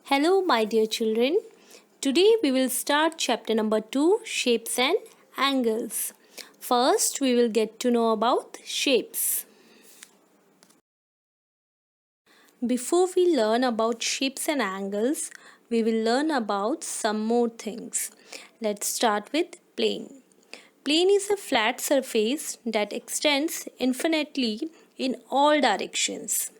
Hello, my dear children. Today we will start chapter number 2, Shapes and Angles. First, we will get to know about shapes. Before we learn about shapes and angles, we will learn about some more things. Let's start with plane. Plane is a flat surface that extends infinitely in all directions.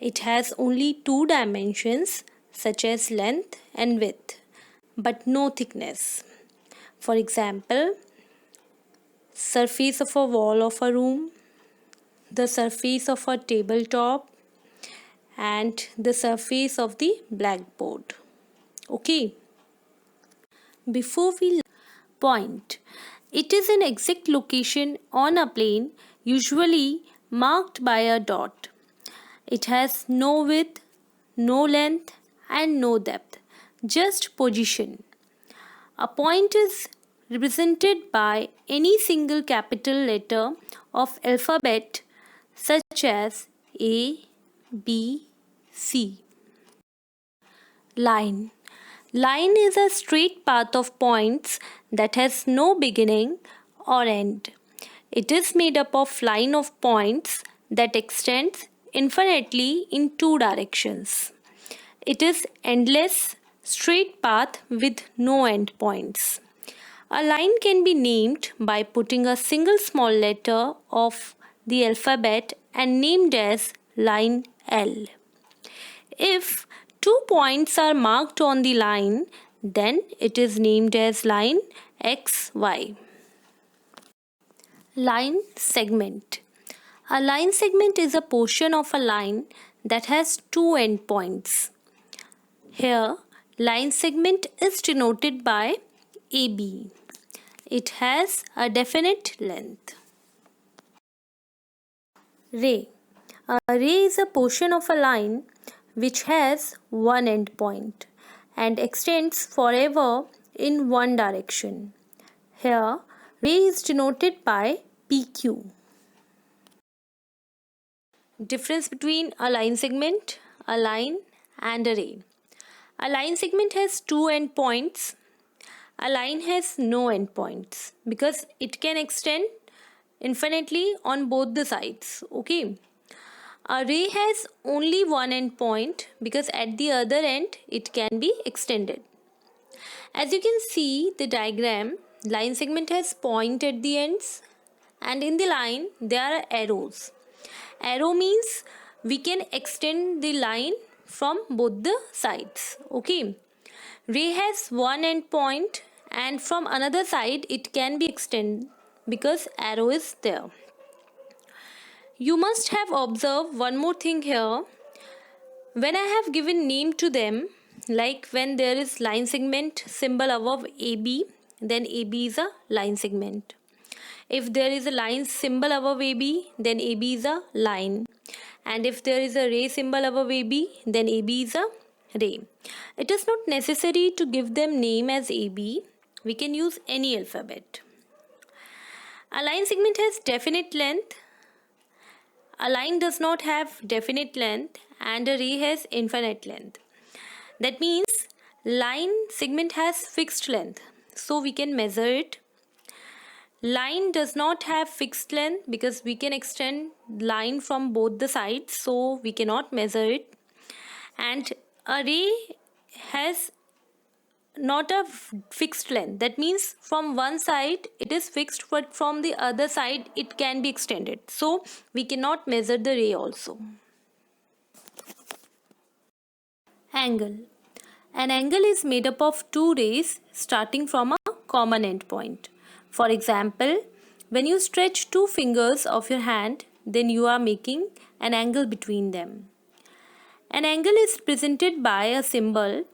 It has only two dimensions such as length and width, but no thickness. For example, surface of a wall of a room, the surface of a tabletop, and the surface of the blackboard. Okay. Before we point, it is an exact location on a plane, usually marked by a dot. It has no width, no length, and no depth, just position. A point is represented by any single capital letter of alphabet such as A, B, C. Line. Line is a straight path of points that has no beginning or end. It is made up of line of points that extends infinitely in two directions. It is endless straight path with no end points. A line can be named by putting a single small letter of the alphabet and named as line L. If two points are marked on the line, then it is named as line XY. Line segment. A line segment is a portion of a line that has two endpoints. Here, line segment is denoted by AB. It has a definite length. Ray. A ray is a portion of a line which has one endpoint and extends forever in one direction. Here, ray is denoted by PQ. Difference between a line segment, a line, and a ray. A line segment has two endpoints. A line has no endpoints because it can extend infinitely on both the sides. Okay. A ray has only one endpoint because at the other end it can be extended. As you can see the diagram, line segment has point at the ends and in the line there are arrows. Arrow means we can extend the line from both the sides. Okay. Ray has one end point and from another side it can be extended because arrow is there. You must have observed one more thing here. When I have given name to them, like when there is line segment symbol above AB, then AB is a line segment. If there is a line symbol above AB, then AB is a line. And if there is a ray symbol above AB, then AB is a ray. It is not necessary to give them name as AB. We can use any alphabet. A line segment has definite length. A line does not have definite length and a ray has infinite length. That means line segment has fixed length. So we can measure it. Line does not have fixed length because we can extend line from both the sides, so we cannot measure it. And a ray has not a fixed length. That means from one side it is fixed, but from the other side it can be extended. So we cannot measure the ray also. Angle. An angle is made up of two rays starting from a common endpoint. For example, when you stretch two fingers of your hand, then you are making an angle between them. An angle is represented by a symbol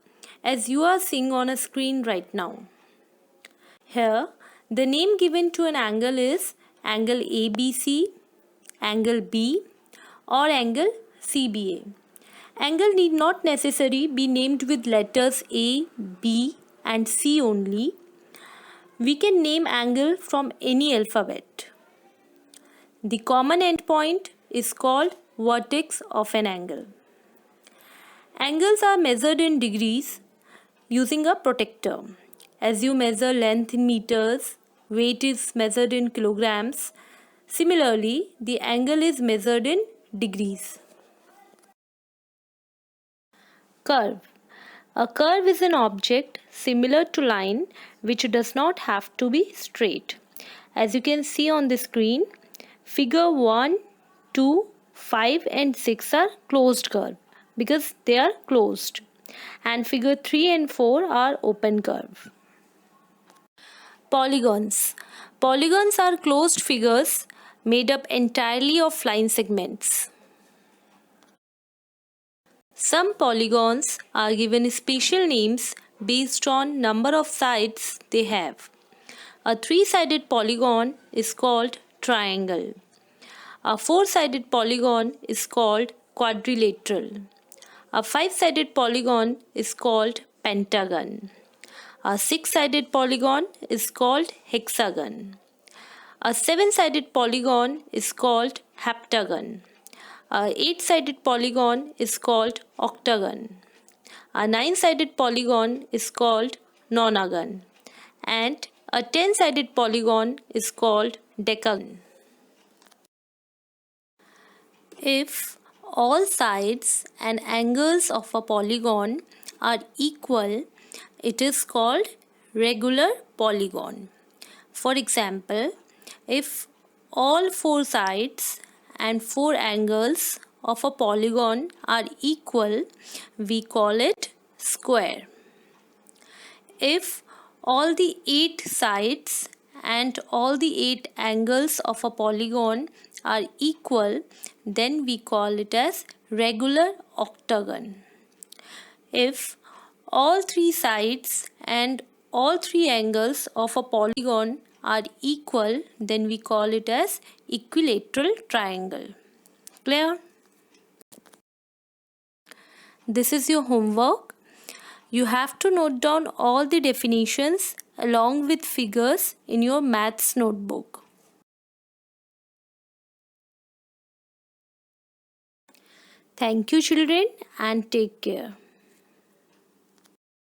as you are seeing on a screen right now. Here, the name given to an angle is angle ABC, angle B, or angle CBA. Angle need not necessarily be named with letters A, B, and C only. We can name angle from any alphabet. The common endpoint is called vertex of an angle. Angles are measured in degrees using a protractor. As you measure length in meters, weight is measured in kilograms. Similarly, the angle is measured in degrees. Curve. A curve is an object similar to line which does not have to be straight. As you can see on the screen, figure 1, 2, 5 and 6 are closed curve because they are closed, and figure 3 and 4 are open curve. Polygons. Polygons are closed figures made up entirely of line segments. Some polygons are given special names based on number of sides they have. A three-sided polygon is called triangle. A four-sided polygon is called quadrilateral. A five-sided polygon is called pentagon. A six-sided polygon is called hexagon. A seven-sided polygon is called heptagon. A eight-sided polygon is called octagon. A nine-sided polygon is called nonagon. And a 10-sided polygon is called decagon. If all sides and angles of a polygon are equal, it is called regular polygon. For example, if all four sides and four angles of a polygon are equal, we call it square. If all the 8 sides and all the 8 angles of a polygon are equal, then we call it as regular octagon. If all 3 sides and all 3 angles of a polygon are equal, then we call it as equilateral triangle. Clear? This is your homework. You have to note down all the definitions along with figures in your maths notebook. Thank you, children, and take care.